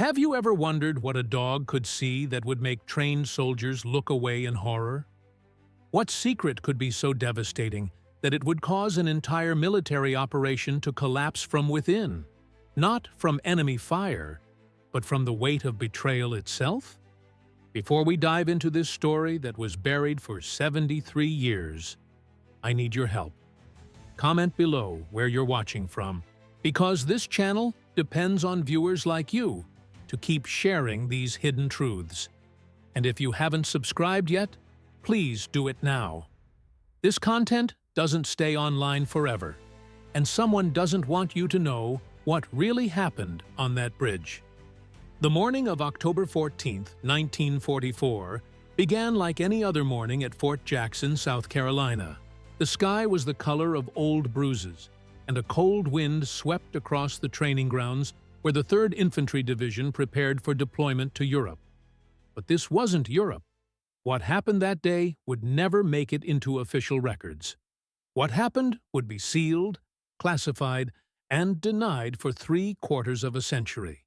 Have you ever wondered what a dog could see that would make trained soldiers look away in horror? What secret could be so devastating that it would cause an entire military operation to collapse from within? Not from enemy fire, but from the weight of betrayal itself? Before we dive into this story that was buried for 73 years, I need your help. Comment below where you're watching from, because this channel depends on viewers like you to keep sharing these hidden truths. And if you haven't subscribed yet, please do it now. This content doesn't stay online forever, and someone doesn't want you to know what really happened on that bridge. The morning of October 14, 1944, began like any other morning at Fort Jackson, South Carolina. The sky was the color of old bruises, and a cold wind swept across the training grounds where the 3rd Infantry Division prepared for deployment to Europe. But this wasn't Europe. What happened that day would never make it into official records. What happened would be sealed, classified, and denied for 3/4 of a century.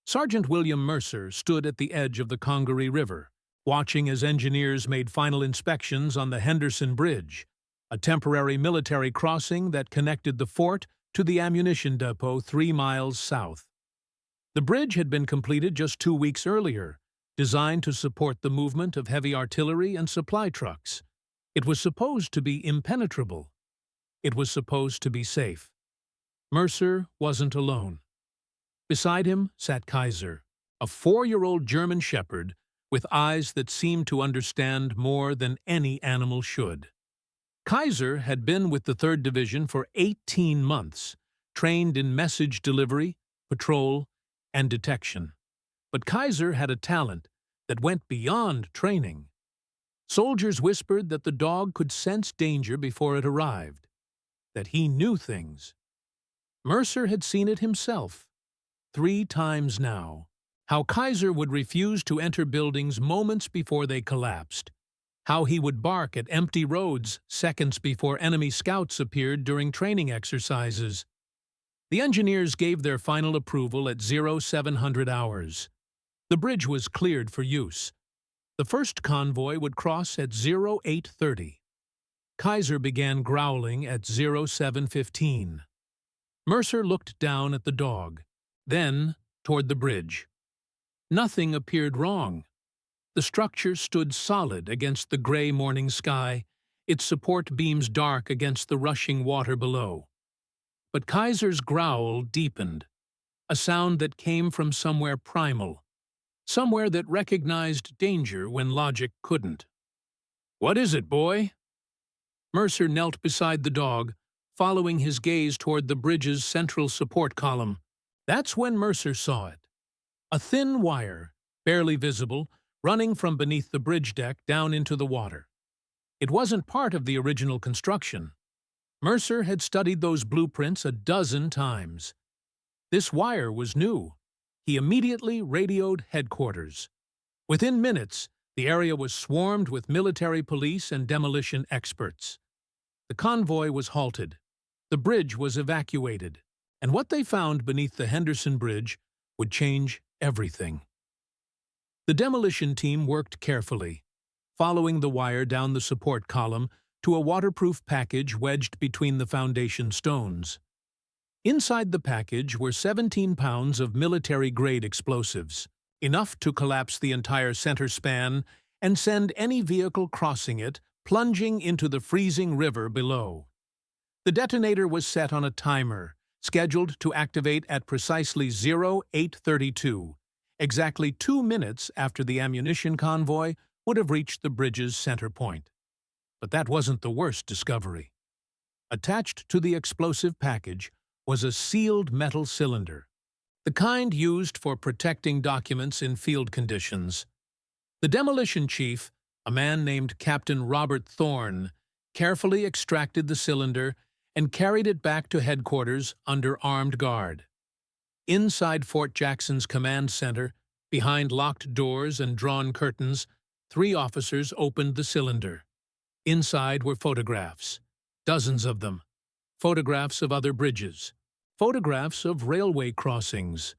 Sergeant William Mercer stood at the edge of the Congaree River, watching as engineers made final inspections on the Henderson Bridge, a temporary military crossing that connected the fort to the ammunition depot 3 miles south. The bridge had been completed just 2 weeks earlier, designed to support the movement of heavy artillery and supply trucks. It was supposed to be impenetrable. It was supposed to be safe. Mercer wasn't alone. Beside him sat Kaiser, a 4-year-old German shepherd with eyes that seemed to understand more than any animal should. Kaiser had been with the 3rd Division for 18 months, trained in message delivery, patrol, and detection. But Kaiser had a talent that went beyond training. Soldiers whispered that the dog could sense danger before it arrived, that he knew things. Mercer had seen it himself, 3 times now. How Kaiser would refuse to enter buildings moments before they collapsed. How he would bark at empty roads seconds before enemy scouts appeared during training exercises. The engineers gave their final approval at 0700 hours. The bridge was cleared for use. The first convoy would cross at 0830. Kaiser began growling at 0715. Mercer looked down at the dog, then toward the bridge. Nothing appeared wrong. The structure stood solid against the gray morning sky, its support beams dark against the rushing water below. But Kaiser's growl deepened, a sound that came from somewhere primal, somewhere that recognized danger when logic couldn't. "What is it, boy?" Mercer knelt beside the dog, following his gaze toward the bridge's central support column. That's when Mercer saw it. A thin wire, barely visible, running from beneath the bridge deck down into the water. It wasn't part of the original construction. Mercer had studied those blueprints a dozen times. This wire was new. He immediately radioed headquarters. Within minutes, the area was swarmed with military police and demolition experts. The convoy was halted. The bridge was evacuated. And what they found beneath the Henderson Bridge would change everything. The demolition team worked carefully, following the wire down the support column to a waterproof package wedged between the foundation stones. Inside the package were 17 pounds of military-grade explosives, enough to collapse the entire center span and send any vehicle crossing it plunging into the freezing river below. The detonator was set on a timer, scheduled to activate at precisely 0832, exactly 2 minutes after the ammunition convoy would have reached the bridge's center point. But that wasn't the worst discovery. Attached to the explosive package was a sealed metal cylinder, the kind used for protecting documents in field conditions. The demolition chief, a man named Captain Robert Thorne, carefully extracted the cylinder and carried it back to headquarters under armed guard. Inside Fort Jackson's command center, behind locked doors and drawn curtains, 3 officers opened the cylinder. Inside were photographs, dozens of them, photographs of other bridges, photographs of railway crossings.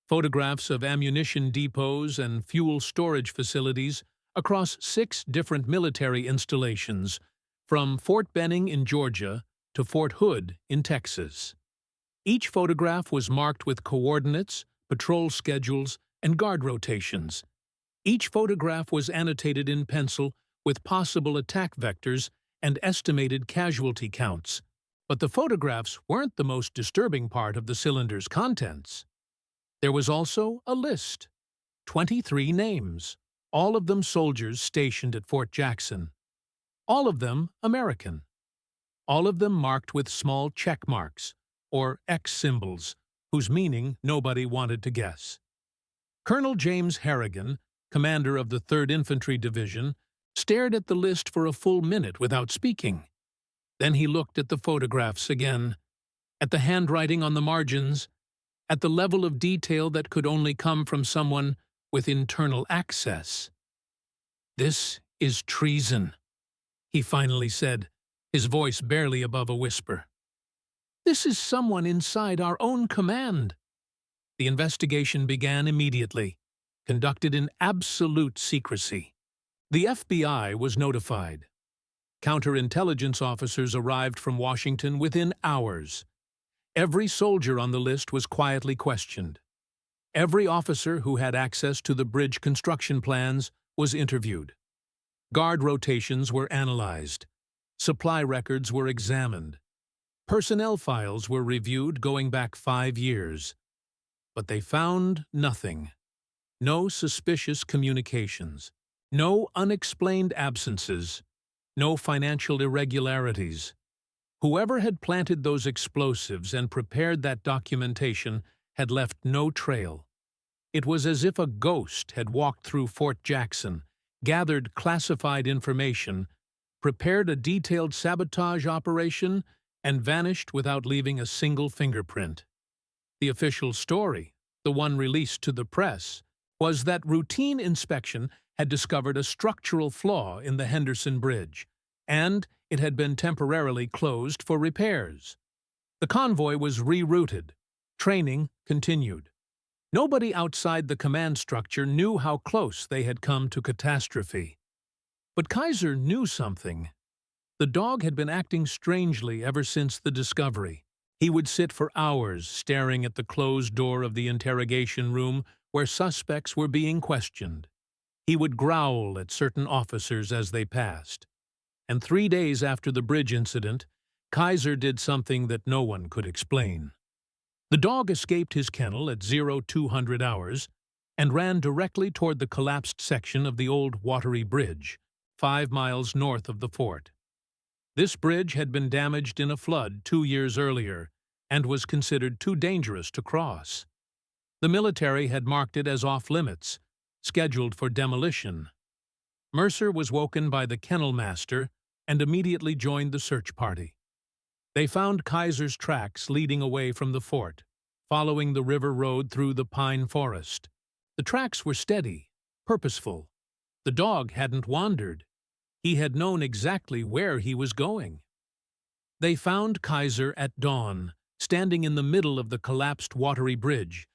photographs of ammunition depots and fuel storage facilities across 6 different military installations, from Fort Benning in Georgia to Fort Hood in Texas. Each photograph was marked with coordinates, patrol schedules, and guard rotations. Each photograph was annotated in pencil with possible attack vectors and estimated casualty counts. But the photographs weren't the most disturbing part of the cylinder's contents. There was also a list. 23 names, all of them soldiers stationed at Fort Jackson. All of them American. All of them marked with small check marks, or X symbols, whose meaning nobody wanted to guess. Colonel James Harrigan, commander of the 3rd Infantry Division, stared at the list for a full minute without speaking. Then he looked at the photographs again, at the handwriting on the margins, at the level of detail that could only come from someone with internal access. "This is treason," he finally said, his voice barely above a whisper. "This is someone inside our own command." The investigation began immediately, conducted in absolute secrecy. The FBI was notified. Counterintelligence officers arrived from Washington within hours. Every soldier on the list was quietly questioned. Every officer who had access to the bridge construction plans was interviewed. Guard rotations were analyzed. Supply records were examined. Personnel files were reviewed going back 5 years. But they found nothing. No suspicious communications. No unexplained absences. No financial irregularities. Whoever had planted those explosives and prepared that documentation had left no trail. It was as if a ghost had walked through Fort Jackson, gathered classified information, prepared a detailed sabotage operation, and vanished without leaving a single fingerprint. The official story, the one released to the press, was that routine inspection had discovered a structural flaw in the Henderson Bridge, and it had been temporarily closed for repairs. The convoy was rerouted. Training continued. Nobody outside the command structure knew how close they had come to catastrophe. But Kaiser knew something. The dog had been acting strangely ever since the discovery. He would sit for hours staring at the closed door of the interrogation room where suspects were being questioned. He would growl at certain officers as they passed. And 3 days after the bridge incident, Kaiser did something that no one could explain. The dog escaped his kennel at 0200 hours and ran directly toward the collapsed section of the old Watery Bridge, 5 miles north of the fort. This bridge had been damaged in a flood 2 years earlier and was considered too dangerous to cross. The military had marked it as off-limits, scheduled for demolition. Mercer was woken by the kennel master and immediately joined the search party. They found Kaiser's tracks leading away from the fort, following the river road through the pine forest. The tracks were steady, purposeful. The dog hadn't wandered. He had known exactly where he was going. They found Kaiser at dawn, standing in the middle of the collapsed Watery Bridge,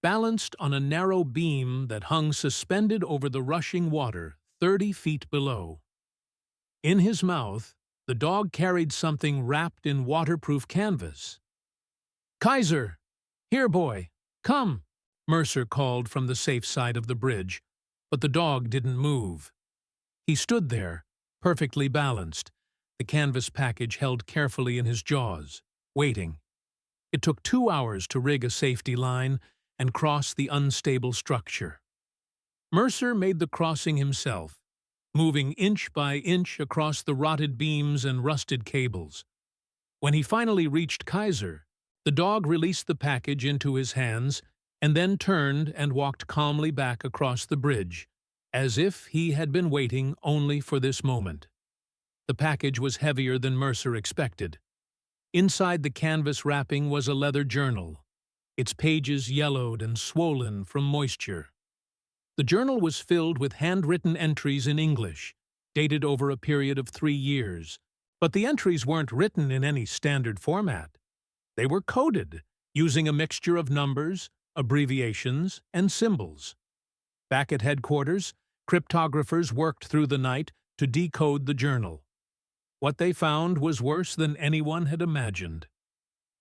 balanced on a narrow beam that hung suspended over the rushing water 30 feet below. In his mouth, the dog carried something wrapped in waterproof canvas. "Kaiser! Here, boy! Come!" Mercer called from the safe side of the bridge, but the dog didn't move. He stood there, perfectly balanced, the canvas package held carefully in his jaws, waiting. It took 2 hours to rig a safety line and cross the unstable structure. Mercer made the crossing himself, moving inch by inch across the rotted beams and rusted cables. When he finally reached Kaiser, the dog released the package into his hands and then turned and walked calmly back across the bridge, as if he had been waiting only for this moment. The package was heavier than Mercer expected. Inside the canvas wrapping was a leather journal, its pages yellowed and swollen from moisture. The journal was filled with handwritten entries in English, dated over a period of 3 years, but the entries weren't written in any standard format. They were coded, using a mixture of numbers, abbreviations, and symbols. Back at headquarters, cryptographers worked through the night to decode the journal. What they found was worse than anyone had imagined.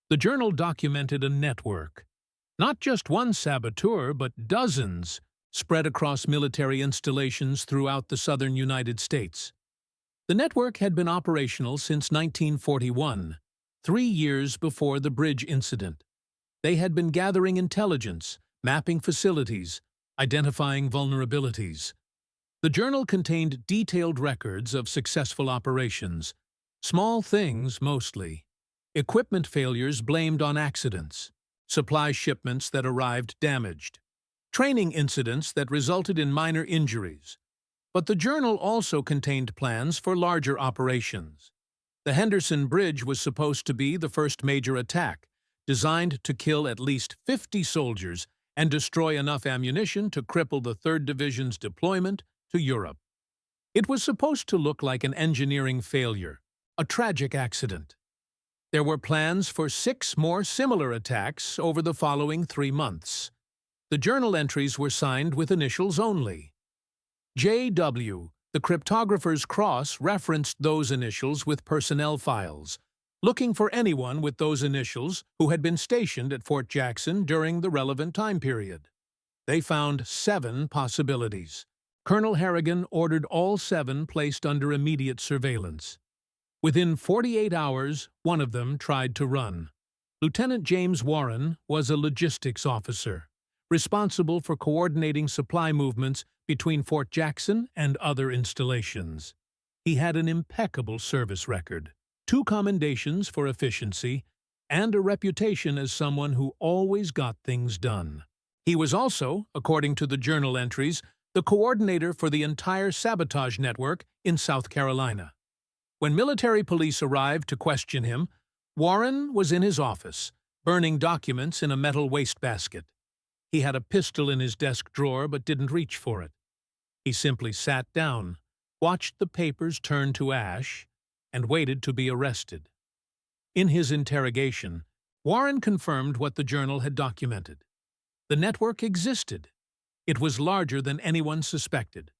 The journal documented a network. Not just one saboteur, but dozens, spread across military installations throughout the southern United States. The network had been operational since 1941, 3 years before the bridge incident. They had been gathering intelligence, mapping facilities, identifying vulnerabilities. The journal contained detailed records of successful operations, small things mostly, equipment failures blamed on accidents, supply shipments that arrived damaged, training incidents that resulted in minor injuries. But the journal also contained plans for larger operations. The Henderson Bridge was supposed to be the first major attack, designed to kill at least 50 soldiers and destroy enough ammunition to cripple the 3rd Division's deployment to Europe. It was supposed to look like an engineering failure, a tragic accident. There were plans for 6 more similar attacks over the following 3 months. The journal entries were signed with initials only. J.W., the cryptographer's cross, referenced those initials with personnel files, looking for anyone with those initials who had been stationed at Fort Jackson during the relevant time period. They found 7 possibilities. Colonel Harrigan ordered all 7 placed under immediate surveillance. Within 48 hours, one of them tried to run. Lieutenant James Warren was a logistics officer, responsible for coordinating supply movements between Fort Jackson and other installations. He had an impeccable service record, 2 commendations for efficiency, and a reputation as someone who always got things done. He was also, according to the journal entries, the coordinator for the entire sabotage network in South Carolina. When military police arrived to question him, Warren was in his office, burning documents in a metal wastebasket. He had a pistol in his desk drawer but didn't reach for it. He simply sat down, watched the papers turn to ash, and waited to be arrested. In his interrogation, Warren confirmed what the journal had documented. The network existed. It was larger than anyone suspected.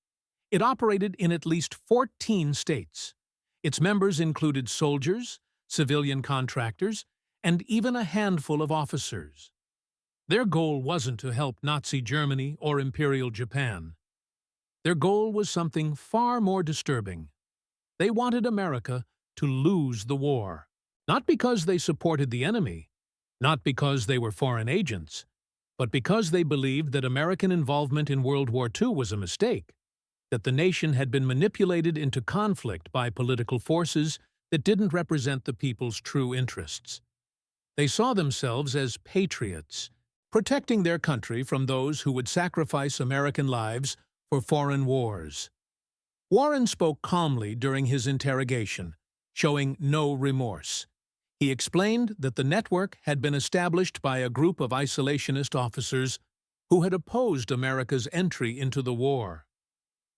It operated in at least 14 states. Its members included soldiers, civilian contractors, and even a handful of officers. Their goal wasn't to help Nazi Germany or Imperial Japan. Their goal was something far more disturbing. They wanted America to lose the war, not because they supported the enemy, not because they were foreign agents, but because they believed that American involvement in World War II was a mistake, that the nation had been manipulated into conflict by political forces that didn't represent the people's true interests. They saw themselves as patriots, protecting their country from those who would sacrifice American lives for foreign wars. Warren spoke calmly during his interrogation, showing no remorse. He explained that the network had been established by a group of isolationist officers who had opposed America's entry into the war.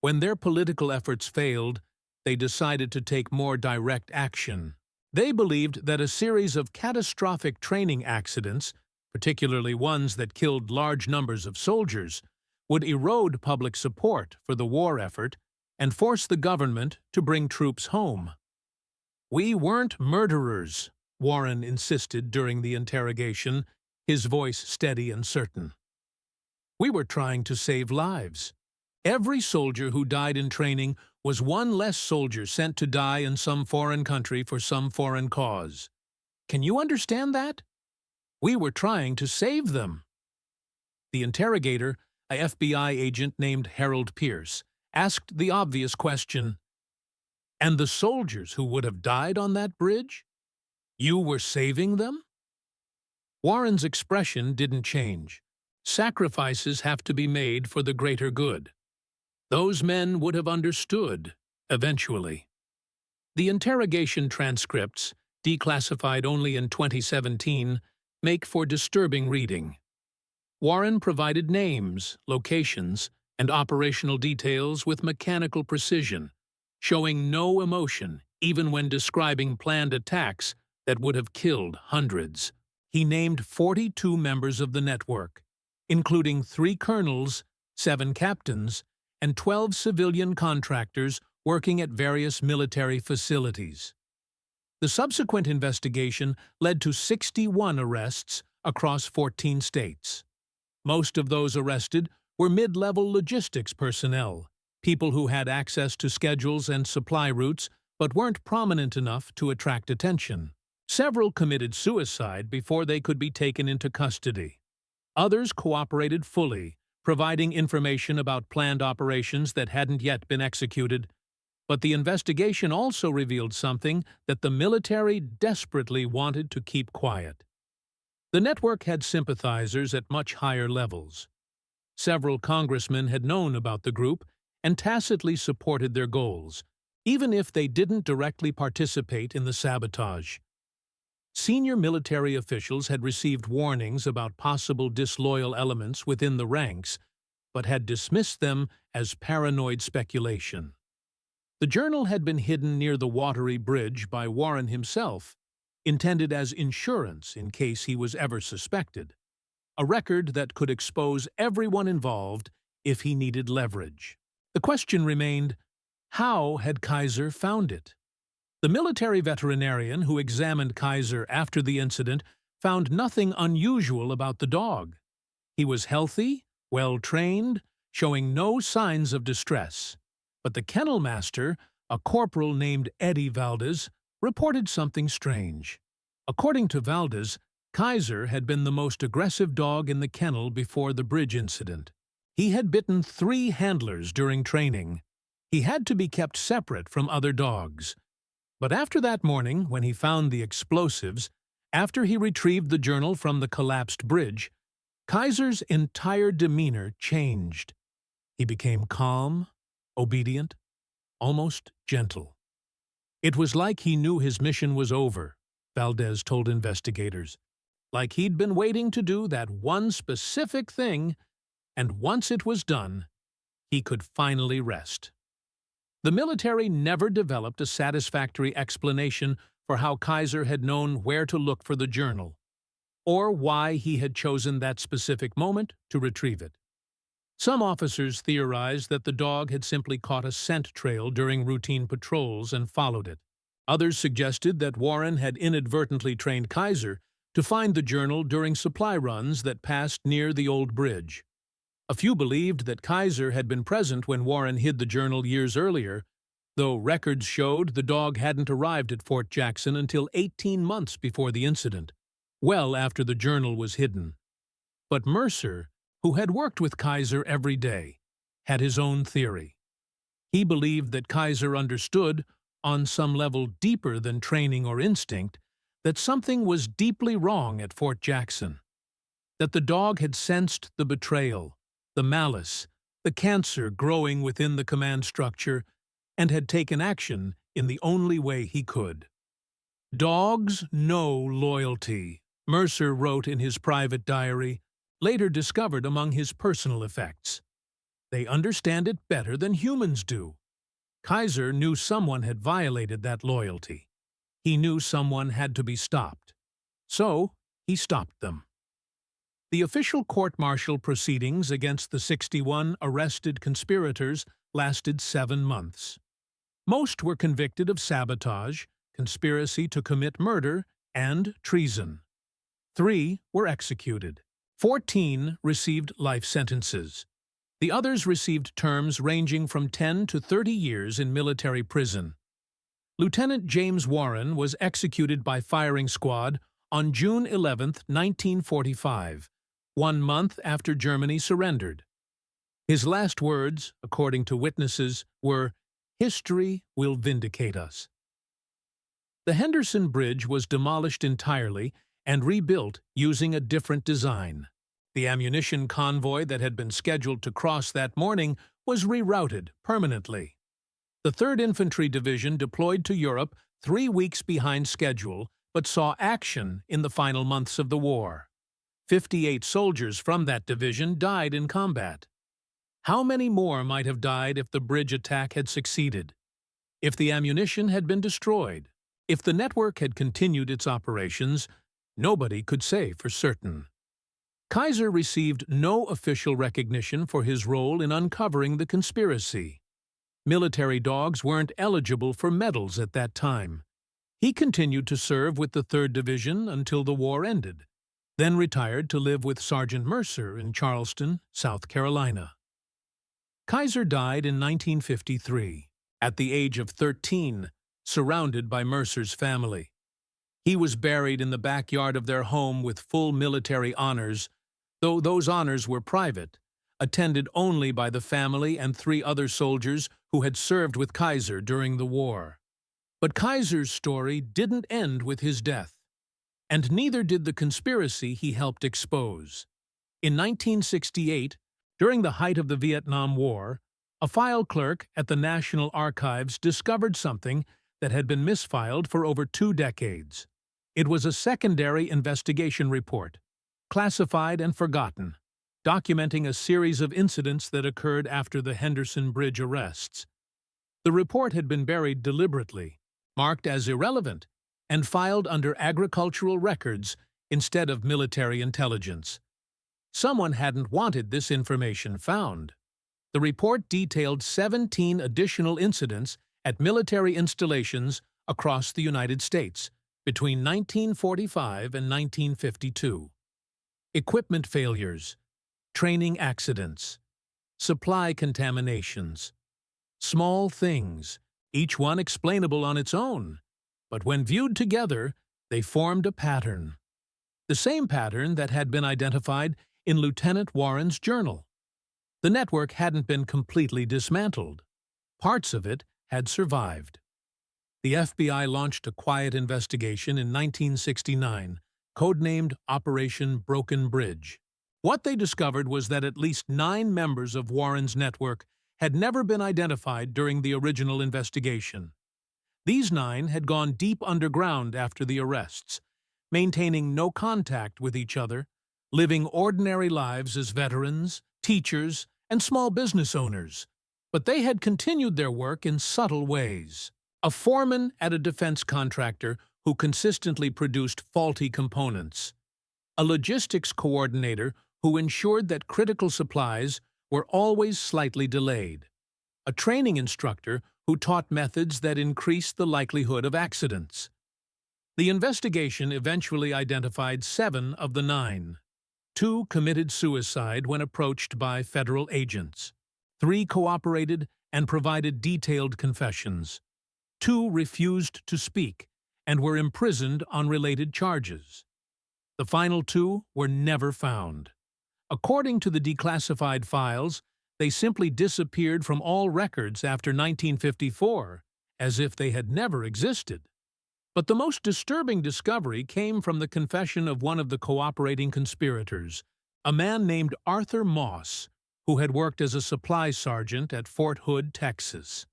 When their political efforts failed, they decided to take more direct action. They believed that a series of catastrophic training accidents, particularly ones that killed large numbers of soldiers, would erode public support for the war effort and force the government to bring troops home. "We weren't murderers," Warren insisted during the interrogation, his voice steady and certain. "We were trying to save lives. Every soldier who died in training was one less soldier sent to die in some foreign country for some foreign cause. Can you understand that? We were trying to save them." The interrogator, a FBI agent named Harold Pierce, asked the obvious question, "And the soldiers who would have died on that bridge? You were saving them?" Warren's expression didn't change. Sacrifices have to be made for the greater good. Those men would have understood, eventually. The interrogation transcripts, declassified only in 2017, make for disturbing reading. Warren provided names, locations, and operational details with mechanical precision, showing no emotion even when describing planned attacks that would have killed hundreds. He named 42 members of the network, including 3 colonels, 7 captains, and 12 civilian contractors working at various military facilities. The subsequent investigation led to 61 arrests across 14 states. Most of those arrested were mid-level logistics personnel, people who had access to schedules and supply routes but weren't prominent enough to attract attention. Several committed suicide before they could be taken into custody. Others cooperated fully, providing information about planned operations that hadn't yet been executed. But the investigation also revealed something that the military desperately wanted to keep quiet. The network had sympathizers at much higher levels. Several congressmen had known about the group and tacitly supported their goals, even if they didn't directly participate in the sabotage. Senior military officials had received warnings about possible disloyal elements within the ranks, but had dismissed them as paranoid speculation. The journal had been hidden near the Watery Bridge by Warren himself, intended as insurance in case he was ever suspected, a record that could expose everyone involved if he needed leverage. The question remained, how had Kaiser found it? The military veterinarian who examined Kaiser after the incident found nothing unusual about the dog. He was healthy, well-trained, showing no signs of distress. But the kennel master, a corporal named Eddie Valdez, reported something strange. According to Valdez, Kaiser had been the most aggressive dog in the kennel before the bridge incident. He had bitten 3 handlers during training. He had to be kept separate from other dogs. But after that morning, when he found the explosives, after he retrieved the journal from the collapsed bridge, Kaiser's entire demeanor changed. He became calm, obedient, almost gentle. It was like he knew his mission was over, Valdez told investigators. Like he'd been waiting to do that one specific thing, and once it was done, he could finally rest. The military never developed a satisfactory explanation for how Kaiser had known where to look for the journal, or why he had chosen that specific moment to retrieve it. Some officers theorized that the dog had simply caught a scent trail during routine patrols and followed it. Others suggested that Warren had inadvertently trained Kaiser to find the journal during supply runs that passed near the old bridge. A few believed that Kaiser had been present when Warren hid the journal years earlier, though records showed the dog hadn't arrived at Fort Jackson until 18 months before the incident, well after the journal was hidden. But Mercer, who had worked with Kaiser every day, had his own theory. He believed that Kaiser understood, on some level deeper than training or instinct, that something was deeply wrong at Fort Jackson, that the dog had sensed the betrayal, the malice, the cancer growing within the command structure, and had taken action in the only way he could. "Dogs know loyalty," Mercer wrote in his private diary, later discovered among his personal effects. "They understand it better than humans do." Kaiser knew someone had violated that loyalty. He knew someone had to be stopped. So, he stopped them. The official court-martial proceedings against the 61 arrested conspirators lasted 7 months. Most were convicted of sabotage, conspiracy to commit murder, and treason. 3 were executed. 14 received life sentences. The others received terms ranging from 10 to 30 years in military prison. Lieutenant James Warren was executed by firing squad on June 11, 1945, 1 month after Germany surrendered. His last words, according to witnesses, were, "History will vindicate us." The Henderson Bridge was demolished entirely and rebuilt using a different design. The ammunition convoy that had been scheduled to cross that morning was rerouted permanently. The 3rd Infantry Division deployed to Europe 3 weeks behind schedule, but saw action in the final months of the war. 58 soldiers from that division died in combat. How many more might have died if the bridge attack had succeeded? If the ammunition had been destroyed? If the network had continued its operations? Nobody could say for certain. Kaiser received no official recognition for his role in uncovering the conspiracy. Military dogs weren't eligible for medals at that time. He continued to serve with the 3rd Division until the war ended, then retired to live with Sergeant Mercer in Charleston, South Carolina. Kaiser died in 1953, at the age of 13, surrounded by Mercer's family. He was buried in the backyard of their home with full military honors, though those honors were private, attended only by the family and 3 other soldiers who had served with Kaiser during the war. But Kaiser's story didn't end with his death, and neither did the conspiracy he helped expose. In 1968, during the height of the Vietnam War, a file clerk at the National Archives discovered something that had been misfiled for over 2 decades. It was a secondary investigation report, classified and forgotten, documenting a series of incidents that occurred after the Henderson Bridge arrests. The report had been buried deliberately, marked as irrelevant, and filed under agricultural records instead of military intelligence. Someone hadn't wanted this information found. The report detailed 17 additional incidents at military installations across the United States between 1945 and 1952. Equipment failures, training accidents, supply contaminations. Small things, each one explainable on its own, but when viewed together, they formed a pattern. The same pattern that had been identified in Lieutenant Warren's journal. The network hadn't been completely dismantled. Parts of it had survived. The FBI launched a quiet investigation in 1969, codenamed Operation Broken Bridge. What they discovered was that at least 9 members of Warren's network had never been identified during the original investigation. These 9 had gone deep underground after the arrests, maintaining no contact with each other, living ordinary lives as veterans, teachers, and small business owners. But they had continued their work in subtle ways. A foreman at a defense contractor who consistently produced faulty components. A logistics coordinator who ensured that critical supplies were always slightly delayed. A training instructor who taught methods that increased the likelihood of accidents. The investigation eventually identified 7 of the 9. 2 committed suicide when approached by federal agents. 3 cooperated and provided detailed confessions. 2 refused to speak and were imprisoned on related charges. The final 2 were never found. According to the declassified files, they simply disappeared from all records after 1954, as if they had never existed. But the most disturbing discovery came from the confession of one of the cooperating conspirators, a man named Arthur Moss, who had worked as a supply sergeant at Fort Hood, Texas.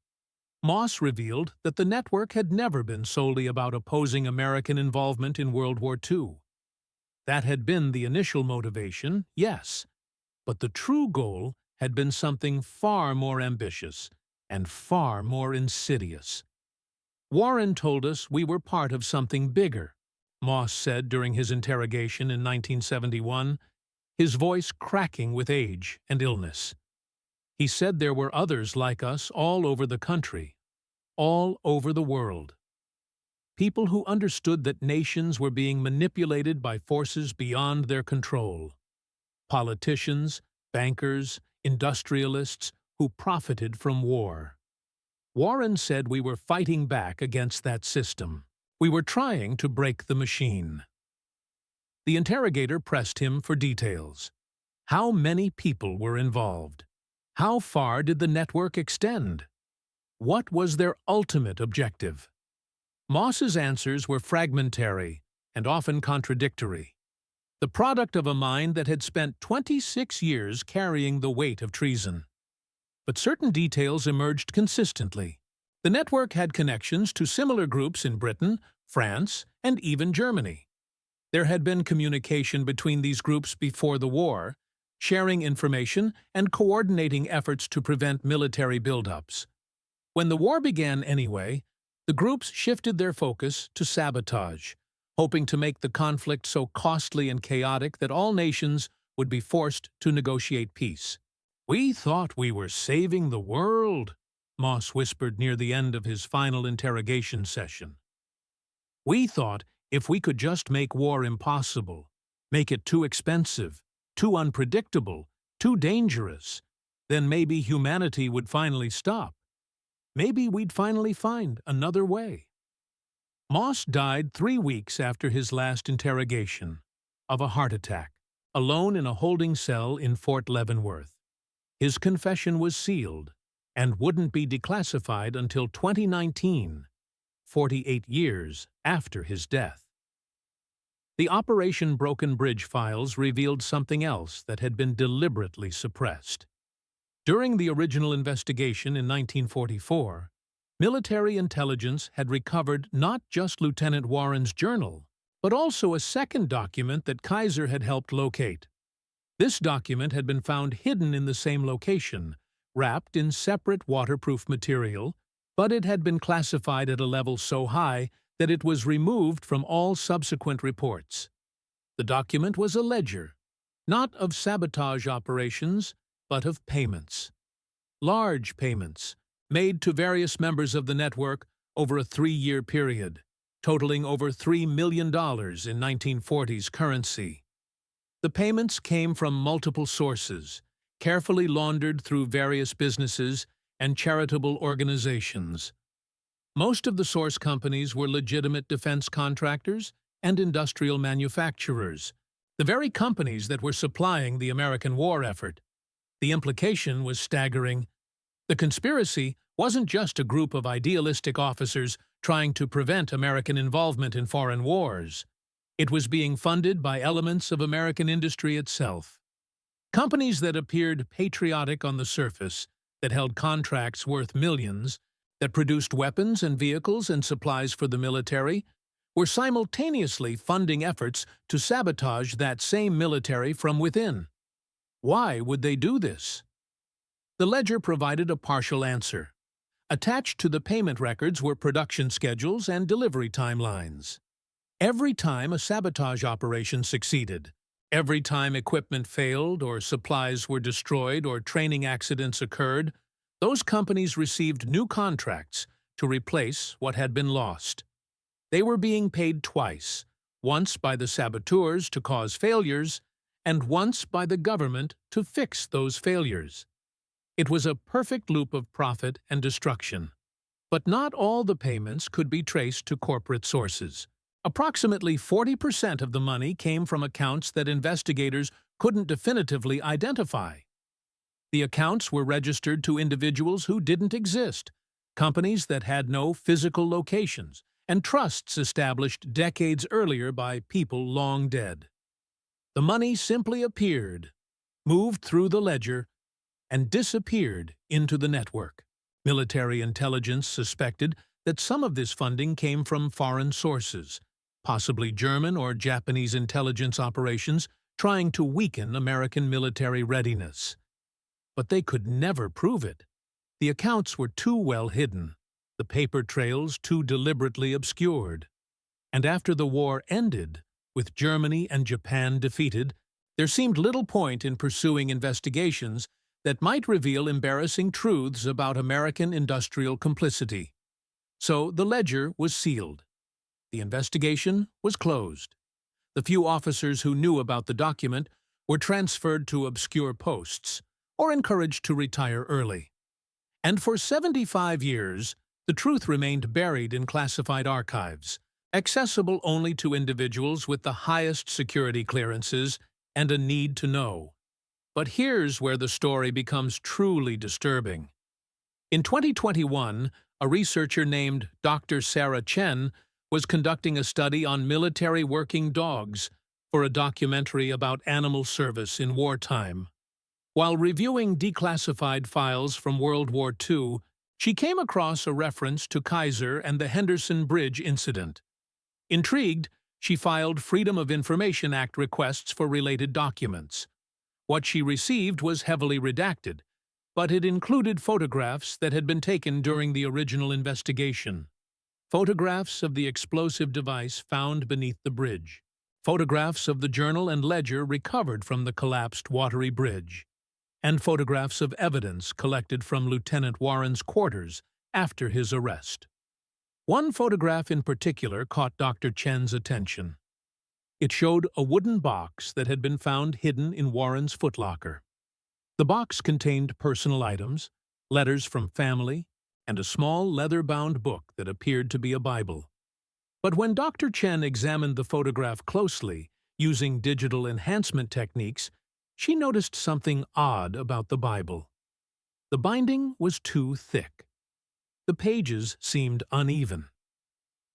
Moss revealed that the network had never been solely about opposing American involvement in World War II. That had been the initial motivation, yes, but the true goal had been something far more ambitious and far more insidious. Warren told us we were part of something bigger, Moss said during his interrogation in 1971, his voice cracking with age and illness. He said there were others like us all over the country, all over the world. People who understood that nations were being manipulated by forces beyond their control. Politicians, bankers, industrialists who profited from war. Warren said we were fighting back against that system. We were trying to break the machine. The interrogator pressed him for details. How many people were involved? How far did the network extend? What was their ultimate objective? Moss's answers were fragmentary and often contradictory, the product of a mind that had spent 26 years carrying the weight of treason. But certain details emerged consistently. The network had connections to similar groups in Britain, France, and even Germany. There had been communication between these groups before the war, sharing information and coordinating efforts to prevent military buildups. When the war began anyway, the groups shifted their focus to sabotage, hoping to make the conflict so costly and chaotic that all nations would be forced to negotiate peace. "We thought we were saving the world," Moss whispered near the end of his final interrogation session. "We thought if we could just make war impossible, make it too expensive, too unpredictable, too dangerous, then maybe humanity would finally stop. Maybe we'd finally find another way." Moss died 3 weeks after his last interrogation, of a heart attack, alone in a holding cell in Fort Leavenworth. His confession was sealed and wouldn't be declassified until 2019, 48 years after his death. The Operation Broken Bridge files revealed something else that had been deliberately suppressed. During the original investigation in 1944, military intelligence had recovered not just Lieutenant Warren's journal, but also a second document that Kaiser had helped locate. This document had been found hidden in the same location, wrapped in separate waterproof material, but it had been classified at a level so high that it was removed from all subsequent reports. The document was a ledger, not of sabotage operations, but of payments. Large payments, made to various members of the network over a 3-year period, totaling over $3 million in 1940s currency. The payments came from multiple sources, carefully laundered through various businesses and charitable organizations. Most of the source companies were legitimate defense contractors and industrial manufacturers, the very companies that were supplying the American war effort. The implication was staggering. The conspiracy wasn't just a group of idealistic officers trying to prevent American involvement in foreign wars. It was being funded by elements of American industry itself. Companies that appeared patriotic on the surface, that held contracts worth millions, that produced weapons and vehicles and supplies for the military, were simultaneously funding efforts to sabotage that same military from within. Why would they do this? The ledger provided a partial answer. Attached to the payment records were production schedules and delivery timelines. Every time a sabotage operation succeeded, every time equipment failed or supplies were destroyed or training accidents occurred, those companies received new contracts to replace what had been lost. They were being paid twice, once by the saboteurs to cause failures, and once by the government to fix those failures. It was a perfect loop of profit and destruction. But not all the payments could be traced to corporate sources. Approximately 40% of the money came from accounts that investigators couldn't definitively identify. The accounts were registered to individuals who didn't exist, companies that had no physical locations, and trusts established decades earlier by people long dead. The money simply appeared, moved through the ledger, and disappeared into the network. Military intelligence suspected that some of this funding came from foreign sources, possibly German or Japanese intelligence operations trying to weaken American military readiness. But they could never prove it. The accounts were too well hidden, the paper trails too deliberately obscured. And after the war ended, with Germany and Japan defeated, there seemed little point in pursuing investigations that might reveal embarrassing truths about American industrial complicity. So the ledger was sealed. The investigation was closed. The few officers who knew about the document were transferred to obscure posts or encouraged to retire early. And for 75 years, the truth remained buried in classified archives, accessible only to individuals with the highest security clearances and a need to know. But here's where the story becomes truly disturbing. In 2021, a researcher named Dr. Sarah Chen was conducting a study on military working dogs for a documentary about animal service in wartime. While reviewing declassified files from World War II, she came across a reference to Kaiser and the Henderson Bridge incident. Intrigued, she filed Freedom of Information Act requests for related documents. What she received was heavily redacted, but it included photographs that had been taken during the original investigation. Photographs of the explosive device found beneath the bridge. photographs of the journal and ledger recovered from the collapsed Watery Bridge, and photographs of evidence collected from Lieutenant Warren's quarters after his arrest. One photograph in particular caught Dr. Chen's attention. It showed a wooden box that had been found hidden in Warren's footlocker. The box contained personal items, letters from family, and a small leather-bound book that appeared to be a Bible. But when Dr. Chen examined the photograph closely, using digital enhancement techniques, she noticed something odd about the Bible. The binding was too thick. The pages seemed uneven.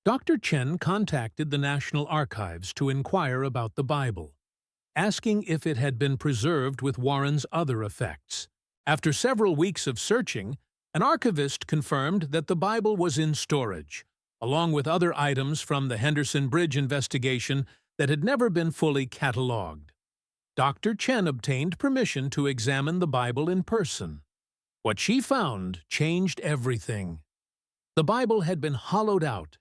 Dr. Chen contacted the National Archives to inquire about the Bible, asking if it had been preserved with Warren's other effects. After several weeks of searching, an archivist confirmed that the Bible was in storage, along with other items from the Henderson Bridge investigation that had never been fully catalogued. Dr. Chen obtained permission to examine the Bible in person. What she found changed everything. The Bible had been hollowed out.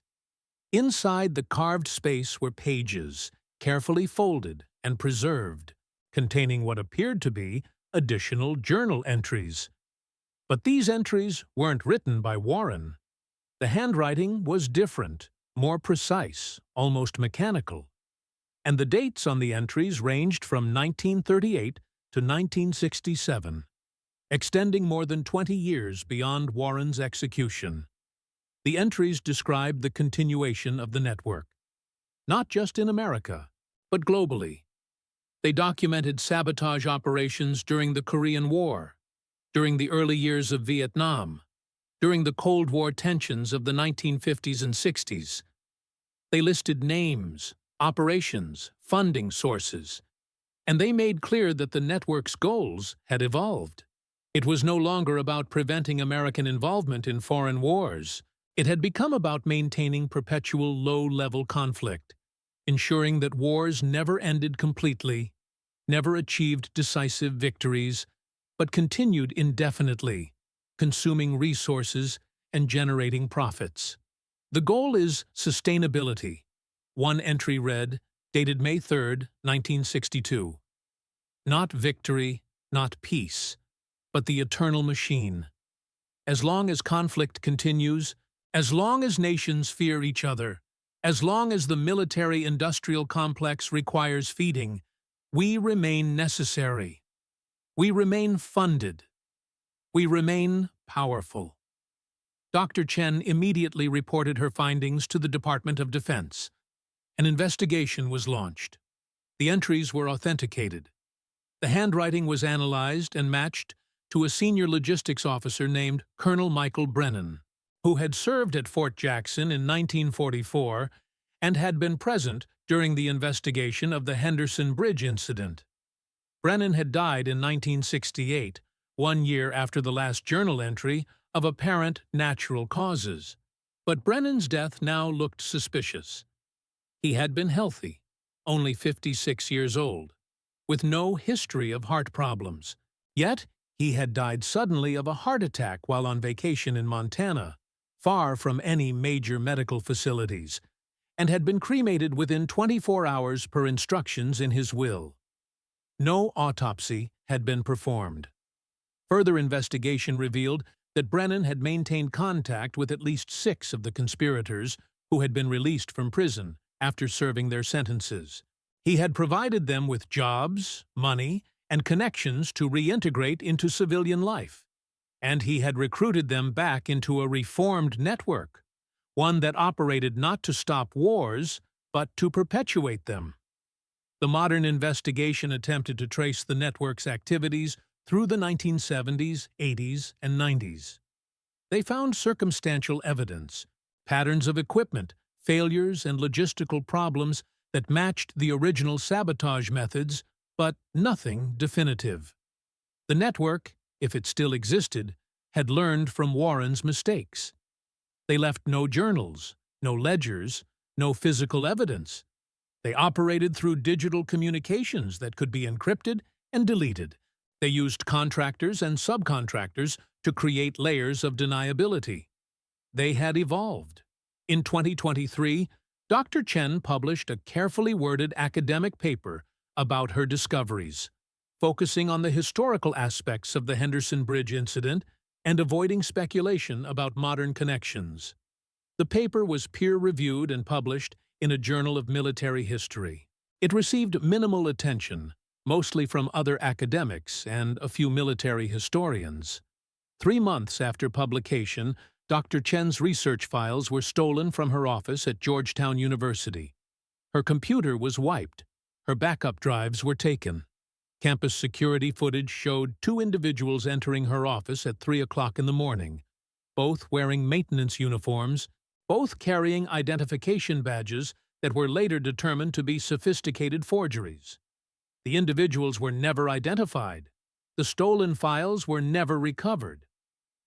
Inside the carved space were pages, carefully folded and preserved, containing what appeared to be additional journal entries. But these entries weren't written by Warren. The handwriting was different, more precise, almost mechanical. And the dates on the entries ranged from 1938 to 1967, extending more than 20 years beyond Warren's execution. The entries described the continuation of the network, not just in America, but globally. They documented sabotage operations during the Korean War, during the early years of Vietnam, during the Cold War tensions of the 1950s and 60s. They listed names, operations, funding sources, and they made clear that the network's goals had evolved. It was no longer about preventing American involvement in foreign wars. It had become about maintaining perpetual low-level conflict, ensuring that wars never ended completely, never achieved decisive victories, but continued indefinitely, consuming resources and generating profits. The goal is sustainability. One entry read, dated May 3, 1962. Not victory, not peace, but the eternal machine. As long as conflict continues, as long as nations fear each other, as long as the military-industrial complex requires feeding, we remain necessary. We remain funded. We remain powerful. Dr. Chen immediately reported her findings to the Department of Defense. An investigation was launched. The entries were authenticated. The handwriting was analyzed and matched to a senior logistics officer named Colonel Michael Brennan, who had served at Fort Jackson in 1944 and had been present during the investigation of the Henderson Bridge incident. Brennan had died in 1968, 1 year after the last journal entry, of apparent natural causes. But Brennan's death now looked suspicious. He had been healthy, only 56 years old, with no history of heart problems. Yet, he had died suddenly of a heart attack while on vacation in Montana, far from any major medical facilities, and had been cremated within 24 hours per instructions in his will. No autopsy had been performed. Further investigation revealed that Brennan had maintained contact with at least 6 of the conspirators who had been released from prison after serving their sentences. He had provided them with jobs, money, and connections to reintegrate into civilian life. And he had recruited them back into a reformed network, one that operated not to stop wars, but to perpetuate them. The modern investigation attempted to trace the network's activities through the 1970s, 80s, and 90s. They found circumstantial evidence, patterns of equipment, failures, and logistical problems that matched the original sabotage methods, but nothing definitive. The network, if it still existed, had learned from Warren's mistakes. They left no journals, no ledgers, no physical evidence. They operated through digital communications that could be encrypted and deleted. They used contractors and subcontractors to create layers of deniability. They had evolved. In 2023, Dr. Chen published a carefully worded academic paper about her discoveries, focusing on the historical aspects of the Henderson Bridge incident and avoiding speculation about modern connections. The paper was peer-reviewed and published in a journal of military history. It received minimal attention, mostly from other academics and a few military historians. 3 months after publication, Dr. Chen's research files were stolen from her office at Georgetown University. Her computer was wiped. Her backup drives were taken. Campus security footage showed 2 individuals entering her office at 3 o'clock in the morning, both wearing maintenance uniforms, both carrying identification badges that were later determined to be sophisticated forgeries. The individuals were never identified. The stolen files were never recovered.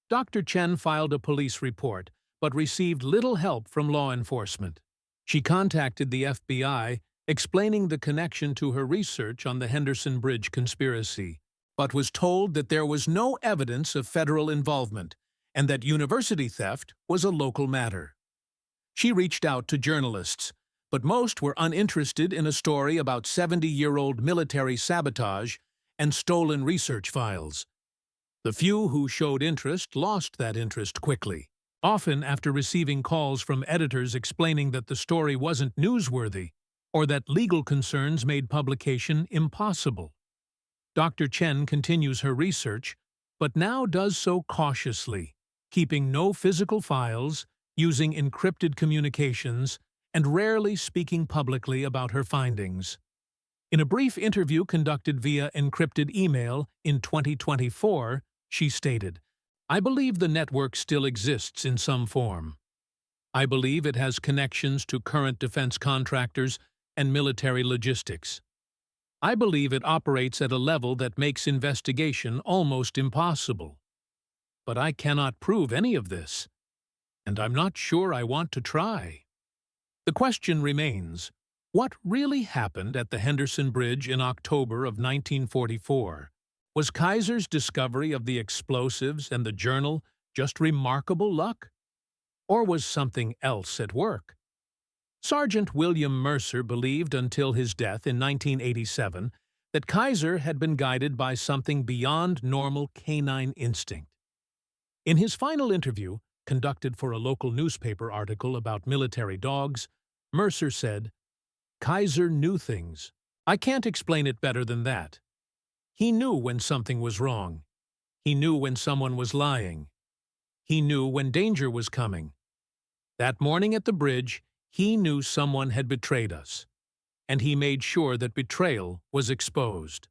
Dr. Chen filed a police report, but received little help from law enforcement. She contacted the FBI, explaining the connection to her research on the Henderson Bridge conspiracy, but was told that there was no evidence of federal involvement and that university theft was a local matter. She reached out to journalists, but most were uninterested in a story about 70-year-old military sabotage and stolen research files. The few who showed interest lost that interest quickly, often after receiving calls from editors explaining that the story wasn't newsworthy or that legal concerns made publication impossible. Dr. Chen continues her research, but now does so cautiously, keeping no physical files, using encrypted communications, and rarely speaking publicly about her findings. In a brief interview conducted via encrypted email in 2024, she stated, "I believe the network still exists in some form. I believe it has connections to current defense contractors and military logistics. I believe it operates at a level that makes investigation almost impossible. But I cannot prove any of this, and I'm not sure I want to try." The question remains, what really happened at the Henderson Bridge in October of 1944? Was Kaiser's discovery of the explosives and the journal just remarkable luck? Or was something else at work? Sergeant William Mercer believed until his death in 1987 that Kaiser had been guided by something beyond normal canine instinct. In his final interview, conducted for a local newspaper article about military dogs, Mercer said, "Kaiser knew things. I can't explain it better than that. He knew when something was wrong. He knew when someone was lying. He knew when danger was coming. That morning at the bridge, he knew someone had betrayed us, and he made sure that betrayal was exposed."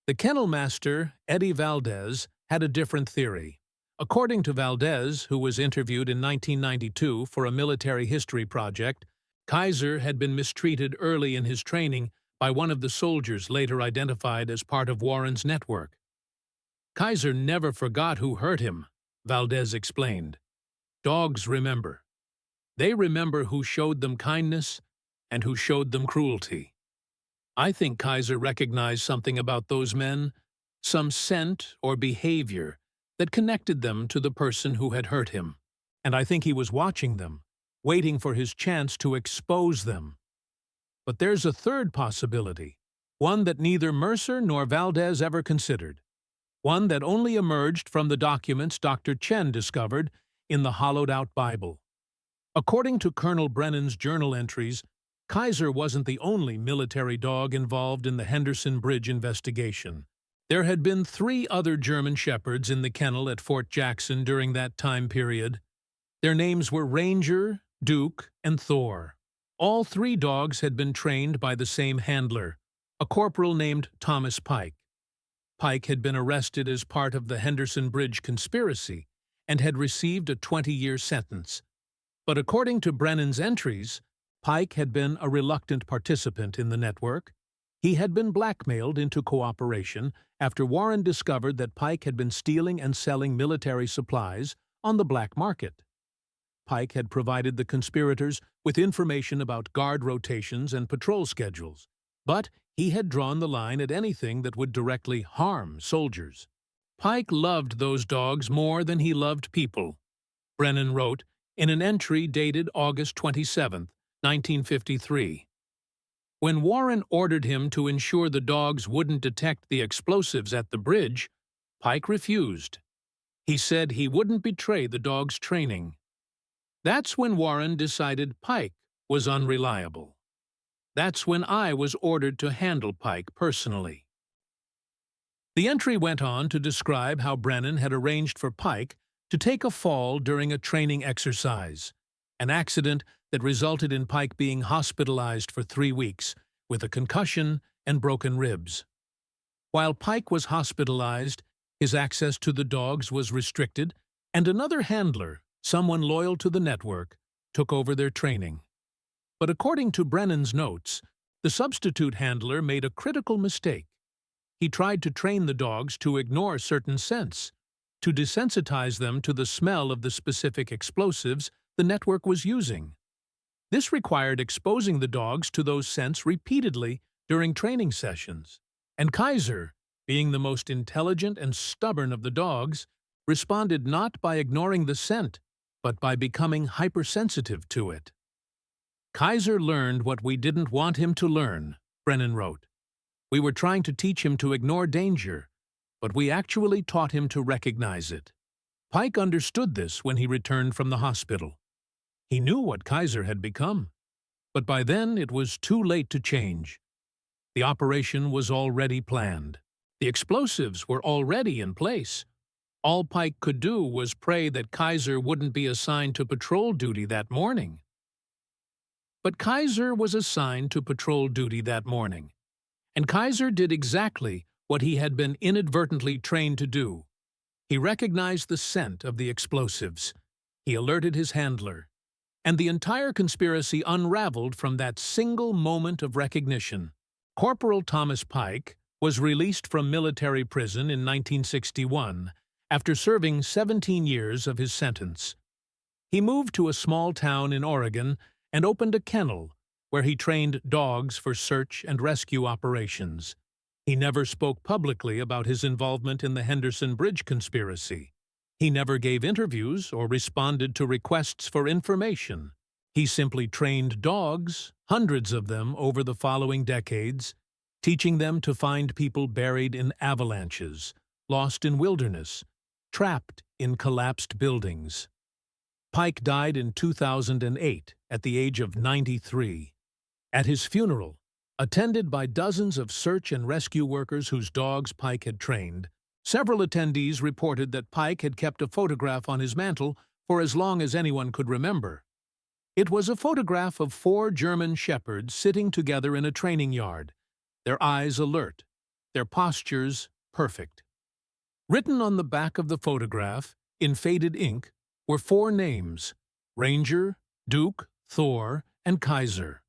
The kennel master, Eddie Valdez, had a different theory. According to Valdez, who was interviewed in 1992 for a military history project, Kaiser had been mistreated early in his training by one of the soldiers later identified as part of Warren's network. Kaiser never forgot who hurt him, Valdez explained. Dogs remember. They remember who showed them kindness and who showed them cruelty. I think Kaiser recognized something about those men, some scent or behavior that connected them to the person who had hurt him. And I think he was watching them, waiting for his chance to expose them. But there's a third possibility, one that neither Mercer nor Valdez ever considered, one that only emerged from the documents Dr. Chen discovered in the hollowed-out Bible. According to Colonel Brennan's journal entries, Kaiser wasn't the only military dog involved in the Henderson Bridge investigation. There had been 3 other German Shepherds in the kennel at Fort Jackson during that time period. Their names were Ranger, Duke, and Thor. All 3 dogs had been trained by the same handler, a corporal named Thomas Pike. Pike had been arrested as part of the Henderson Bridge conspiracy and had received a 20-year sentence. But according to Brennan's entries, Pike had been a reluctant participant in the network. He had been blackmailed into cooperation after Warren discovered that Pike had been stealing and selling military supplies on the black market. Pike had provided the conspirators with information about guard rotations and patrol schedules, but he had drawn the line at anything that would directly harm soldiers. Pike loved those dogs more than he loved people, Brennan wrote in an entry dated August 27, 1953. When Warren ordered him to ensure the dogs wouldn't detect the explosives at the bridge, Pike refused. He said he wouldn't betray the dog's training. That's when Warren decided Pike was unreliable. That's when I was ordered to handle Pike personally. The entry went on to describe how Brennan had arranged for Pike to take a fall during a training exercise, an accident that resulted in Pike being hospitalized for 3 weeks with a concussion and broken ribs. While Pike was hospitalized, his access to the dogs was restricted, and another handler, someone loyal to the network, took over their training. But according to Brennan's notes, the substitute handler made a critical mistake. He tried to train the dogs to ignore certain scents, to desensitize them to the smell of the specific explosives the network was using. This required exposing the dogs to those scents repeatedly during training sessions, and Kaiser, being the most intelligent and stubborn of the dogs, responded not by ignoring the scent, but by becoming hypersensitive to it. Kaiser learned what we didn't want him to learn, Brennan wrote. We were trying to teach him to ignore danger, but we actually taught him to recognize it. Pike understood this when he returned from the hospital. He knew what Kaiser had become, but by then it was too late to change. The operation was already planned. The explosives were already in place. All Pike could do was pray that Kaiser wouldn't be assigned to patrol duty that morning. But Kaiser was assigned to patrol duty that morning, and Kaiser did exactly what he had been inadvertently trained to do. He recognized the scent of the explosives. He alerted his handler, and the entire conspiracy unraveled from that single moment of recognition. Corporal Thomas Pike was released from military prison in 1961 after serving 17 years of his sentence. He moved to a small town in Oregon and opened a kennel where he trained dogs for search and rescue operations. He never spoke publicly about his involvement in the Henderson Bridge conspiracy. He never gave interviews or responded to requests for information. He simply trained dogs, hundreds of them over the following decades, teaching them to find people buried in avalanches, lost in wilderness, trapped in collapsed buildings. Pike died in 2008 at the age of 93. At his funeral, attended by dozens of search and rescue workers whose dogs Pike had trained, several attendees reported that Pike had kept a photograph on his mantle for as long as anyone could remember. It was a photograph of 4 German shepherds sitting together in a training yard, their eyes alert, their postures perfect. Written on the back of the photograph, in faded ink, were 4 names: Ranger, Duke, Thor, and Kaiser.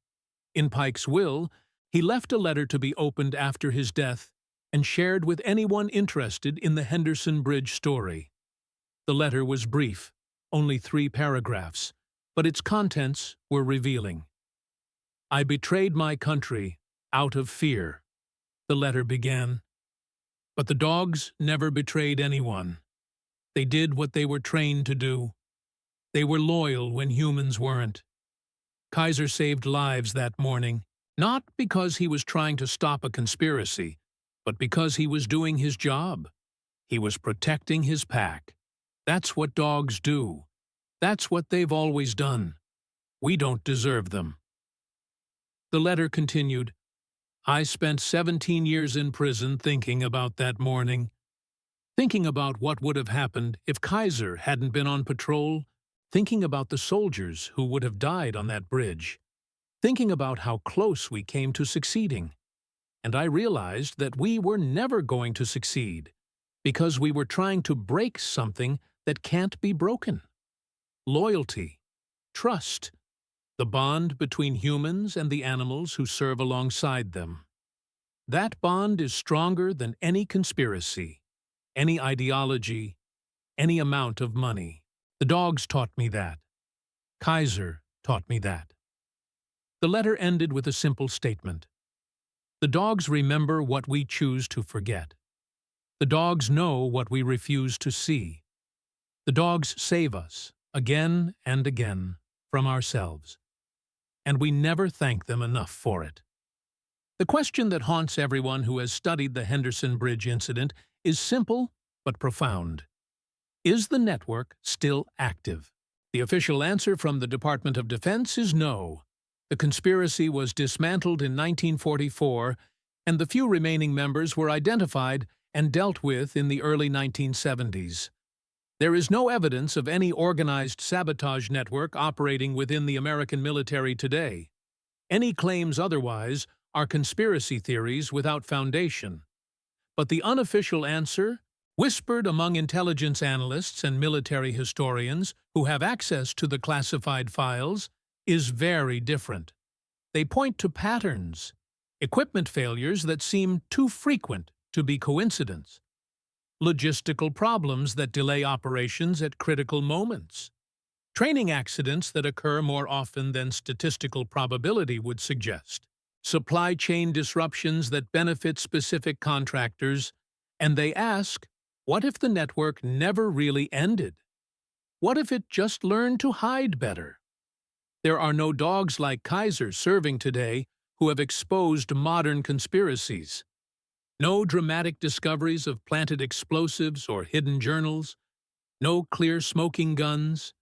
In Pike's will, he left a letter to be opened after his death and shared with anyone interested in the Henderson Bridge story. The letter was brief, only 3 paragraphs, but its contents were revealing. I betrayed my country out of fear, the letter began. But the dogs never betrayed anyone. They did what they were trained to do. They were loyal when humans weren't. Kaiser saved lives that morning, not because he was trying to stop a conspiracy, but because he was doing his job. He was protecting his pack. That's what dogs do. That's what they've always done. We don't deserve them. The letter continued, I spent 17 years in prison thinking about that morning, thinking about what would have happened if Kaiser hadn't been on patrol, thinking about the soldiers who would have died on that bridge, thinking about how close we came to succeeding. And I realized that we were never going to succeed because we were trying to break something that can't be broken. Loyalty, trust, the bond between humans and the animals who serve alongside them. That bond is stronger than any conspiracy, any ideology, any amount of money. The dogs taught me that. Kaiser taught me that. The letter ended with a simple statement. The dogs remember what we choose to forget. The dogs know what we refuse to see. The dogs save us, again and again, from ourselves. And we never thank them enough for it. The question that haunts everyone who has studied the Henderson Bridge incident is simple but profound. Is the network still active? The official answer from the Department of Defense is no. The conspiracy was dismantled in 1944, and the few remaining members were identified and dealt with in the early 1970s. There is no evidence of any organized sabotage network operating within the American military today. Any claims otherwise are conspiracy theories without foundation. But the unofficial answer, whispered among intelligence analysts and military historians who have access to the classified files, is very different. They point to patterns, equipment failures that seem too frequent to be coincidence, logistical problems that delay operations at critical moments, training accidents that occur more often than statistical probability would suggest, supply chain disruptions that benefit specific contractors, and they ask, what if the network never really ended? What if it just learned to hide better? There are no dogs like Kaiser serving today who have exposed modern conspiracies. No dramatic discoveries of planted explosives or hidden journals. No clear smoking guns.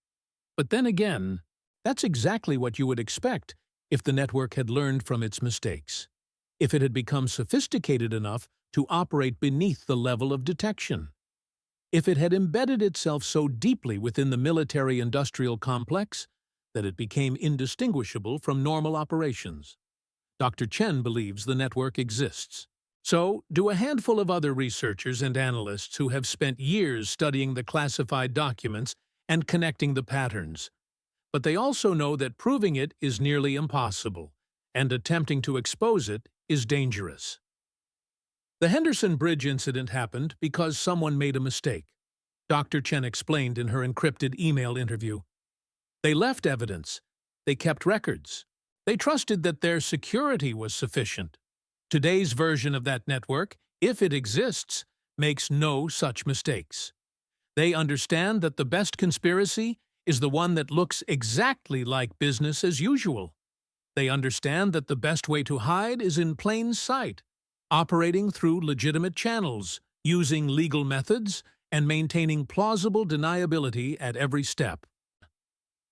But then again, that's exactly what you would expect if the network had learned from its mistakes. If it had become sophisticated enough to operate beneath the level of detection. If it had embedded itself so deeply within the military-industrial complex that it became indistinguishable from normal operations. Dr. Chen believes the network exists. So do a handful of other researchers and analysts who have spent years studying the classified documents and connecting the patterns. But they also know that proving it is nearly impossible, and attempting to expose it is dangerous. The Henderson Bridge incident happened because someone made a mistake, Dr. Chen explained in her encrypted email interview. They left evidence. They kept records. They trusted that their security was sufficient. Today's version of that network, if it exists, makes no such mistakes. They understand that the best conspiracy is the one that looks exactly like business as usual. They understand that the best way to hide is in plain sight, operating through legitimate channels, using legal methods, and maintaining plausible deniability at every step.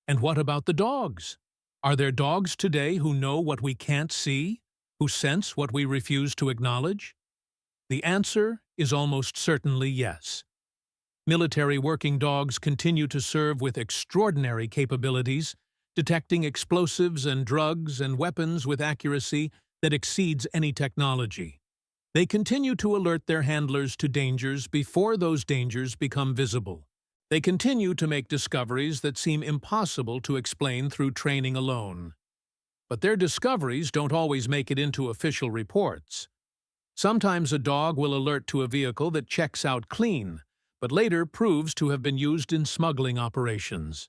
And what about the dogs? Are there dogs today who know what we can't see, who sense what we refuse to acknowledge? The answer is almost certainly yes. Military working dogs continue to serve with extraordinary capabilities, detecting explosives and drugs and weapons with accuracy that exceeds any technology. They continue to alert their handlers to dangers before those dangers become visible. They continue to make discoveries that seem impossible to explain through training alone. But their discoveries don't always make it into official reports. Sometimes a dog will alert to a vehicle that checks out clean, but later proves to have been used in smuggling operations.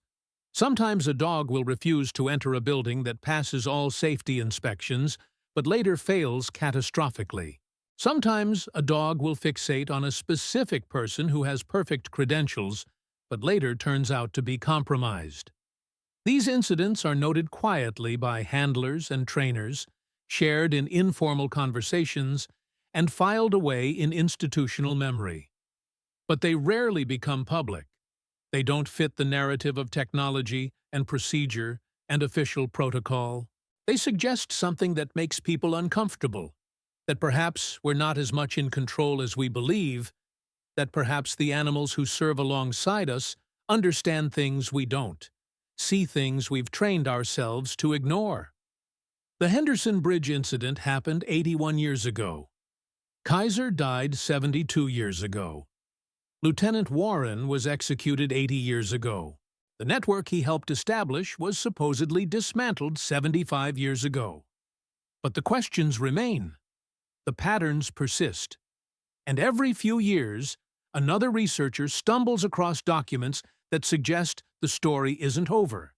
Sometimes a dog will refuse to enter a building that passes all safety inspections, but later fails catastrophically. Sometimes a dog will fixate on a specific person who has perfect credentials, but later turns out to be compromised. These incidents are noted quietly by handlers and trainers, shared in informal conversations, and filed away in institutional memory. But they rarely become public. They don't fit the narrative of technology and procedure and official protocol. They suggest something that makes people uncomfortable, that perhaps we're not as much in control as we believe, that perhaps the animals who serve alongside us understand things we don't, see things we've trained ourselves to ignore. The Henderson Bridge incident happened 81 years ago. Kaiser died 72 years ago. Lieutenant Warren was executed 80 years ago. The network he helped establish was supposedly dismantled 75 years ago. But the questions remain. The patterns persist. And every few years, another researcher stumbles across documents that suggest the story isn't over,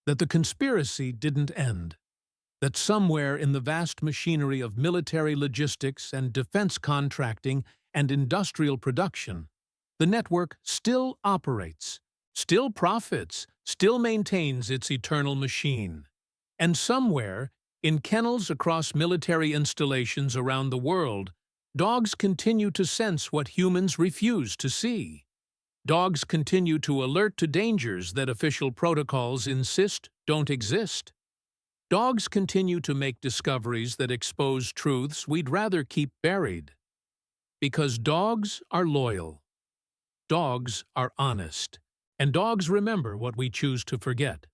that the conspiracy didn't end, that somewhere in the vast machinery of military logistics and defense contracting and industrial production, the network still operates, still profits, still maintains its eternal machine. And somewhere, in kennels across military installations around the world, dogs continue to sense what humans refuse to see. Dogs continue to alert to dangers that official protocols insist don't exist. Dogs continue to make discoveries that expose truths we'd rather keep buried. Because dogs are loyal. Dogs are honest. And dogs remember what we choose to forget.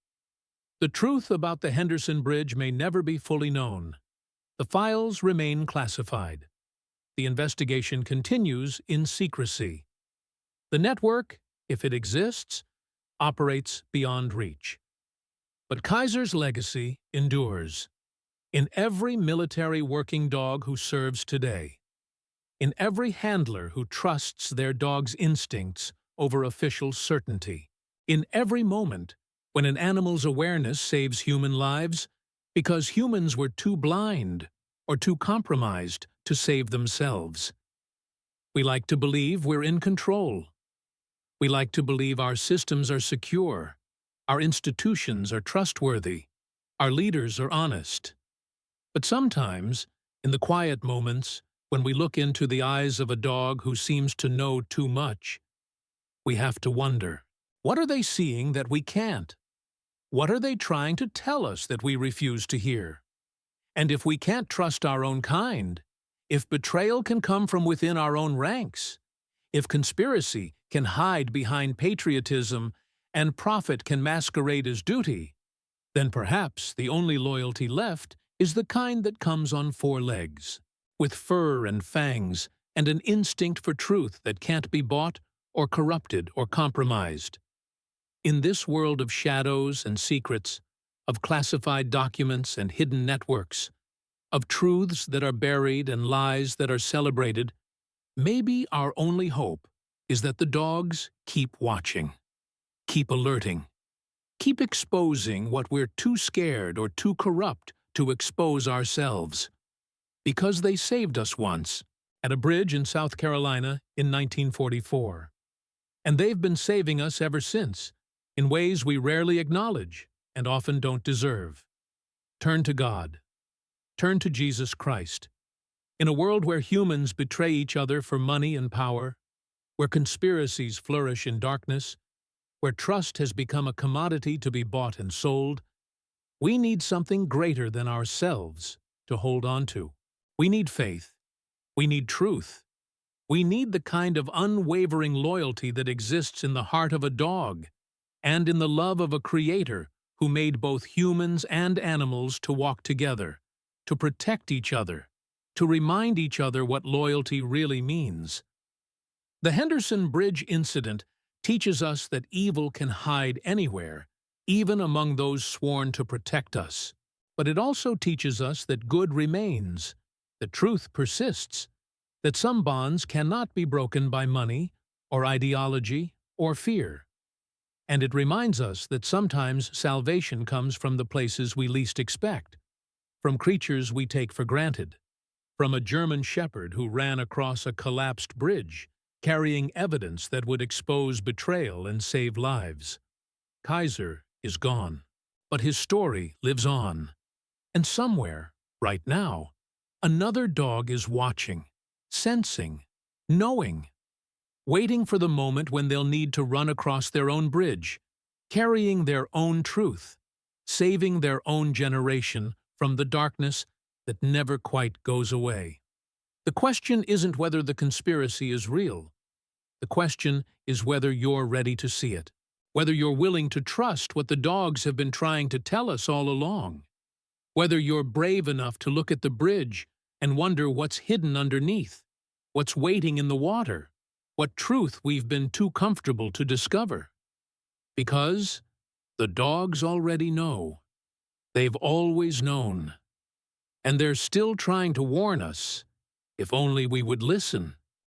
The truth about the Henderson Bridge may never be fully known. The files remain classified. The investigation continues in secrecy. The network, if it exists, operates beyond reach. But Kaiser's legacy endures. In every military working dog who serves today. In every handler who trusts their dog's instincts over official certainty. In every moment when an animal's awareness saves human lives because humans were too blind or too compromised to save themselves. We like to believe we're in control. We like to believe our systems are secure, our institutions are trustworthy, our leaders are honest. But sometimes, in the quiet moments, when we look into the eyes of a dog who seems to know too much, we have to wonder, what are they seeing that we can't? What are they trying to tell us that we refuse to hear? And if we can't trust our own kind, if betrayal can come from within our own ranks, if conspiracy can hide behind patriotism and profit can masquerade as duty, then perhaps the only loyalty left is the kind that comes on four legs, with fur and fangs and an instinct for truth that can't be bought or corrupted or compromised. In this world of shadows and secrets, of classified documents and hidden networks, of truths that are buried and lies that are celebrated, maybe our only hope is that the dogs keep watching, keep alerting, keep exposing what we're too scared or too corrupt to expose ourselves. Because they saved us once, at a bridge in South Carolina in 1944. And they've been saving us ever since, in ways we rarely acknowledge and often don't deserve. Turn to God. Turn to Jesus Christ. In a world where humans betray each other for money and power, where conspiracies flourish in darkness, where trust has become a commodity to be bought and sold, we need something greater than ourselves to hold on to. We need faith. We need truth. We need the kind of unwavering loyalty that exists in the heart of a dog and in the love of a creator who made both humans and animals to walk together, to protect each other, to remind each other what loyalty really means. The Henderson Bridge incident teaches us that evil can hide anywhere, even among those sworn to protect us. But it also teaches us that good remains, that truth persists, that some bonds cannot be broken by money, or ideology, or fear. And it reminds us that sometimes salvation comes from the places we least expect, from creatures we take for granted, from a German shepherd who ran across a collapsed bridge, carrying evidence that would expose betrayal and save lives. Kaiser is gone, but his story lives on. And somewhere, right now, another dog is watching, sensing, knowing, waiting for the moment when they'll need to run across their own bridge, carrying their own truth, saving their own generation from the darkness that never quite goes away. The question isn't whether the conspiracy is real. The question is whether you're ready to see it, whether you're willing to trust what the dogs have been trying to tell us all along, whether you're brave enough to look at the bridge and wonder what's hidden underneath, what's waiting in the water, what truth we've been too comfortable to discover. Because the dogs already know. They've always known. And they're still trying to warn us, if only we would listen.